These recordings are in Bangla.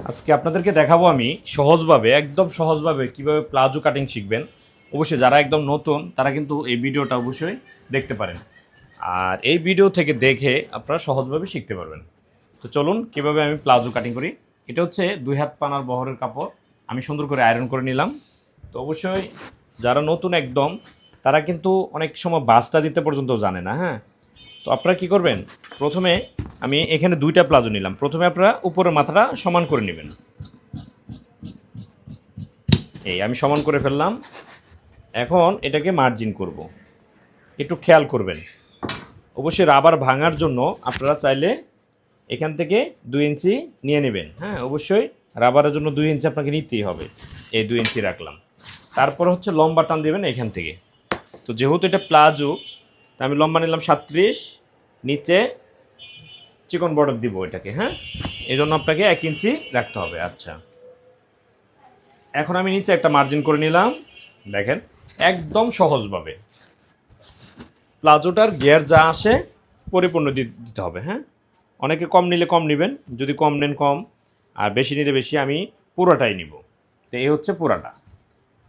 আজকে আপনাদেরকে দেখাবো আমি সহজভাবে, একদম সহজভাবে কিভাবে প্লাজো কাটিং শিখবেন। অবশ্যই যারা একদম নতুন তারা কিন্তু এই ভিডিওটা অবশ্যই দেখতে পারেন, আর এই ভিডিও থেকে দেখে আপনারা সহজভাবে শিখতে পারবেন। তো চলুন কিভাবে আমি প্লাজো কাটিং করি। এটা হচ্ছে 2 হাত পানার বহরের কাপড়, আমি সুন্দর করে আয়রন করে নিলাম। তো অবশ্যই যারা নতুন একদম তারা কিন্তু অনেক সময় বাসটা দিতে পর্যন্ত জানে না। হ্যাঁ, তো আপনারা কী করবেন, প্রথমে আমি এখানে 2টা প্লাজো নিলাম। প্রথমে আপনারা উপরের মাথাটা সমান করে নেবেন। এই আমি সমান করে ফেললাম। এখন এটাকে মার্জিন করব, একটু খেয়াল করবেন। অবশ্যই রাবার ভাঙার জন্য আপনারা চাইলে এখান থেকে 2 ইঞ্চি নিয়ে নেবেন। হ্যাঁ, অবশ্যই রাবারের জন্য 2 ইঞ্চি আপনাকে নিতেই হবে। এই 2 ইঞ্চি রাখলাম। তারপর হচ্ছে লম্বা টান দেবেন এখান থেকে। তো যেহেতু এটা প্লাজো, তা আমি লম্বা নিলাম 37, নিচে চিকন বর্ডার দিব এটাকে। হ্যাঁ, এই জন্য আপনাকে 1 ইঞ্চি রাখতে হবে। আচ্ছা, এখন আমি নিচে একটা মার্জিন করে নিলাম। দেখেন, একদম সহজভাবে প্লাজোটার গিয়ার যা আসে পরিপূর্ণ দিতে হবে। হ্যাঁ, অনেকে কম নিলে কম নেবেন, যদি কম নেন কম, আর বেশি নিলে বেশি। আমি পুরোটাই নিব। তো এই হচ্ছে পুরাটা।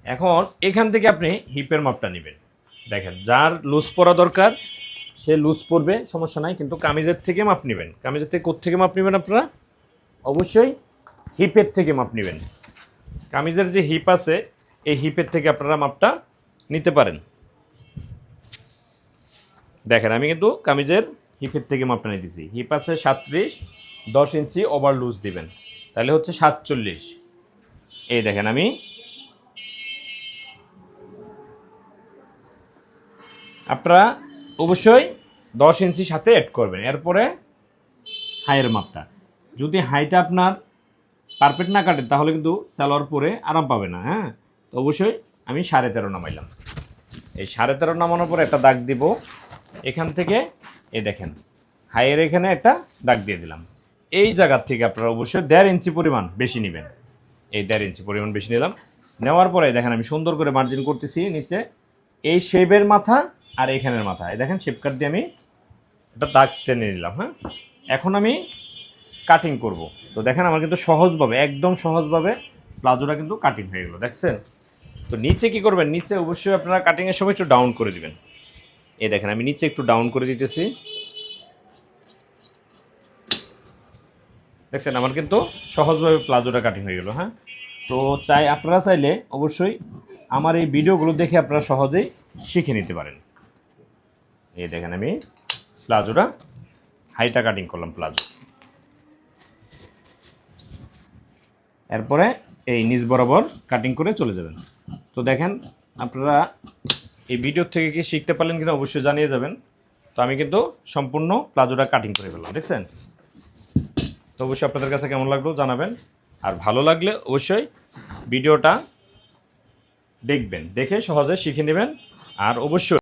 এখন এখান থেকে আপনি হিপের মাপটা নেবেন। দেখেন, যার লুজ পরা দরকার সে লুজ পরবে, সমস্যা নাই। কিন্তু কামিজের থেকে মাপ নেবেন। কামিজের থেকে কোত্থেকে মাপ নেবেন আপনারা? অবশ্যই হিপের থেকে মাপ নেবেন। কামিজের যে হিপ আছে এই হিপের থেকে আপনারা মাপটা নিতে পারেন। দেখেন, আমি কিন্তু কামিজের হিপের থেকে মাপটা নিতেছি। হিপ আছে 37, 10 ইঞ্চি ওভার লুজ দিবেন, তাহলে হচ্ছে 47। এই দেখেন, আমি আপনারা অবশ্যই 10 ইঞ্চি সাথে অ্যাড করবেন। এরপরে হাইয়ের মাপটা, যদি হাইটা আপনার পারফেক্ট না কাটেন তাহলে কিন্তু সালোয়ার পরে আরাম পাবে না। হ্যাঁ, তো অবশ্যই আমি 13.5 নামাইলাম। এই 13.5 নামানোর পরে একটা দাগ দিব এখান থেকে। এই দেখেন, হাইয়ের এখানে একটা দাগ দিয়ে দিলাম। এই জায়গার থেকে আপনারা অবশ্যই 1.5 ইঞ্চি পরিমাণ বেশি নেবেন। এই 1.5 ইঞ্চি পরিমাণ বেশি নিলাম। নেওয়ার পরে দেখেন আমি সুন্দর করে মার্জিন করতেছি নিচে। এই শেপের মাথা আর এইখানের মাথা, এই দেখেন শেপ কাট দিয়ে আমি একটা দাগ টেনে নিলাম। হ্যাঁ, এখন আমি কাটিং করব। তো দেখেন, আমার কিন্তু সহজভাবে, একদম সহজভাবে প্লাজোটা কিন্তু কাটিং হয়ে গেলো, দেখছেন? তো নিচে কি করবেন, নিচে অবশ্যই আপনারা কাটিংয়ের সময় একটু ডাউন করে দিবেন। এই দেখেন, আমি নিচে একটু ডাউন করে দিতেছি। দেখছেন, আমার কিন্তু সহজভাবে প্লাজোটা কাটিং হয়ে গেল। হ্যাঁ, তো আপনারা চাইলে অবশ্যই আমার এই ভিডিওগুলো দেখে আপনারা সহজেই শিখে নিতে পারেন। এই দেখেন, আমি প্লাজোটা হাইটা কাটিং করলাম প্লাজো। এরপরে এই নিচ বরাবর কাটিং করে চলে যাবেন। তো দেখেন, আপনারা এই ভিডিও থেকে কি শিখতে পারলেন কিনা অবশ্যই জানিয়ে যাবেন। তো আমি কিন্তু সম্পূর্ণ প্লাজোটা কাটিং করে ফেললাম, দেখছেন? তো অবশ্যই আপনাদের কাছে কেমন লাগলো জানাবেন। আর ভালো লাগলে অবশ্যই ভিডিওটা দেখবেন, দেখে সহজে শিখে নেবেন। আর অবশ্যই